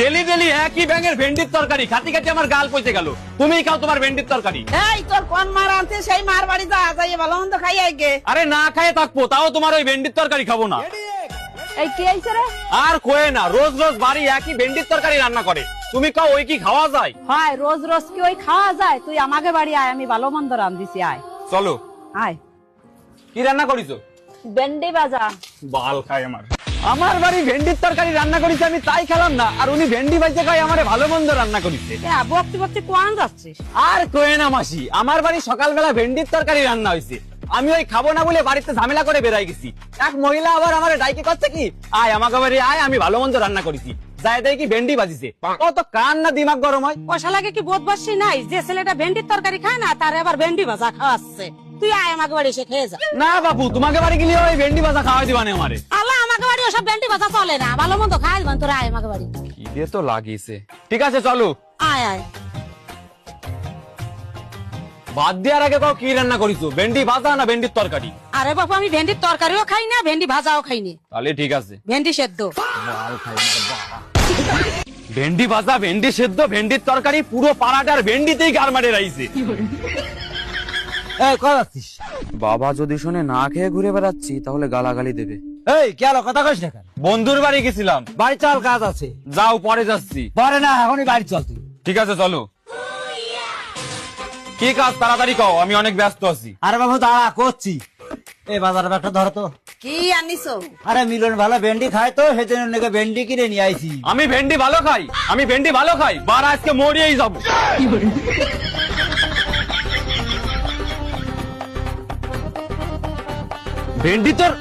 Daily daily একই ব্যাঙের ভেন্ডির তরকারি খাতি খাতি আমার গাল পচে গেল। তুমিই খাও তোমার ভেন্ডির তরকারি। এই তোর কোন মার আনতে সেই মার বাড়ি যা যাই ভালো মন্দ খাই আগে। আরে না খায়ে থাকবো, তাও তোমার ওই ভেন্ডির তরকারি খাবো না। এই কি হইছে রে? আর কোয়ে না, রোজ রোজ বাড়ি একই ভেন্ডির তরকারি রান্না করে। তুমি খাও, ওই কি খাওয়া যায়? হয় রোজ রোজ কি ওই খাওয়া যায়? তুই আমাকে বাড়ি আয়, আমি ভালো মন্দ রান্ধিছি, আয় চলো। আয়। কি রান্না করিছো? ভেন্ডি ভাজা। বাল খায় আমার বাড়ি ভেন্ডির তরকারি রান্না করেছে, আমি তাই খেলাম না, আর উনি ভেন্ডি ভাইজে খাই আমারে ভালো মন্দ রান্না করেছে। বকতে বকতে কোয়ান যাচ্ছিস? আর কোয়ে না মাসি, আমার বাড়ি সকালবেলা ভেন্ডির তরকারি রান্না হয়েছে, আমি ওই খাবো না বলে বাড়িতে ঝামেলা করে বেরাই গেছি। এক মহিলা আবার আমার ডাইকে করছে কি, আয় আমাকে বাড়ি আয়, আমি ভালো মন্দ রান্না করেছি। যাই দেখি ভেন্ডি বাজিছে, কত কান না দিমাগ গরম হয়। পয়সা লাগে কি বোধবাসী নাই যে ছেলেটা ভেন্ডির তরকারি খায় না, তার আবার ভেন্ডি ভাজা খাওয়াচ্ছে। তুই আয় আমাকে বাড়ি এসে খেয়ে যা। না বাবু, তোমাকে বাড়ি গেলে ওই ভেন্ডি ভাজা খাওয়াই দিবানে আমারে। আল্লাহ, আমাকে বাড়ি ওসব ভেন্ডি ভাজা চলে না, ভালো মন্দ খাই দিবান। তোরা আয় আমাকে বাড়ি। খিদে তো লাগিয়েছে। ঠিক আছে চলো। আয় আয়। ভাত দেওয়ার আগে কও কি রান্না করিছো, ভেন্ডি ভাজা না ভেন্ডির তরকারি? আরে বাবু, আমি ভেন্ডির তরকারিও খাই না, ভেন্ডি ভাজাও খাই না। তাহলে ঠিক আছে, ভেন্ডি সেদ্ধ। ভেন্ডি ভাজা, ভেন্ডি সেদ্ধ, ভেন্ডির তরকারি, পুরো পাড়াটার ভেন্ডিতেই গার মারে রাইছে। বাবা যদি শুনে না খেয়ে ঘুরে বেড়াচ্ছি তাহলে গালাগালি দেবে। এই কি হলো, কথা কইস না কেন? বন্ধুর বাড়ি গেছিলাম। বাড়ি চল, কাজ আছে। যাও, পরে যাচ্ছি। পরে না, এখনই বাড়ি চল তুই। ঠিক আছে চলো। কি কাজ তাড়াতাড়ি কও, আমি অনেক ব্যস্ত আছি। আরে বাবু দাঁড়া, করছি। এই বাজারে একটা ধরো তো। কি আনিছো? আরে মিলন ভালো ভেন্ডি খায় তো, সেই জন্য নাকি ভেন্ডি কিনে নিয়ে আইছি। আমি ভেন্ডি ভালো খাই, আমি ভেন্ডি ভালো খাই, বার আজকে মরিয়েই যাবো। ভেন্ডি তোর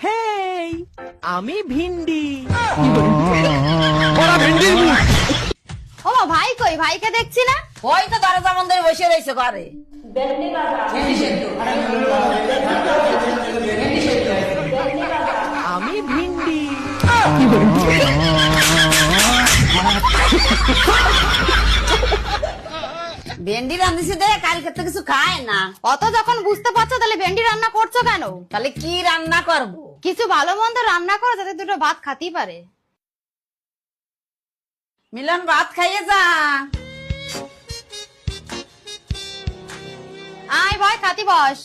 হেই, আমি ভিন্ডি। ওরা ভেন্ডির মুখ। ও ভাই কই? ভাইকে দেখছি না। ওই তো দরজা বন্ধ হয়ে বসে রয়েছে ঘরে। আমি ভিন্ডি। ভেন্ডি রান্ধিছে দে, কালকে তো কিছু খায় না। অত যখন বুঝতে পারছো তাহলে ভেন্ডি রান্না করছো কেন? তাহলে কি রান্না করবো? কিছু ভালো মন্দ রান্না করো যাতে দুটো ভাত খাতেই পারে। মিলন, ভাত খাইয়ে যা। আয় ভাই, খাতি বস।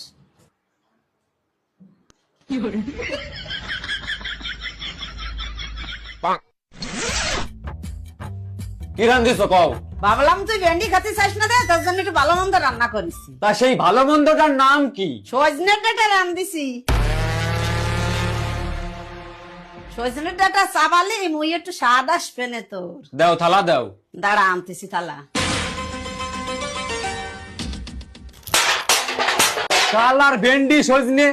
কি রান্ধিছো কও? ভাবলাম তুই ভেন্ডি খেতে চাইস না, দে তোর জন্য একটু ভালো মন্দ রান্না করেছি। তা সেই ভালো মন্দটার নাম কি? সজনের ডাটা রান্ধিছি। সজনের ডাটা চাবালি মুই একটু স্বাদ আসবে না তোর। দাও, থালা দাও। দাঁড়া, আনতেছি থালা। শালার ভেন্ডি সজনে।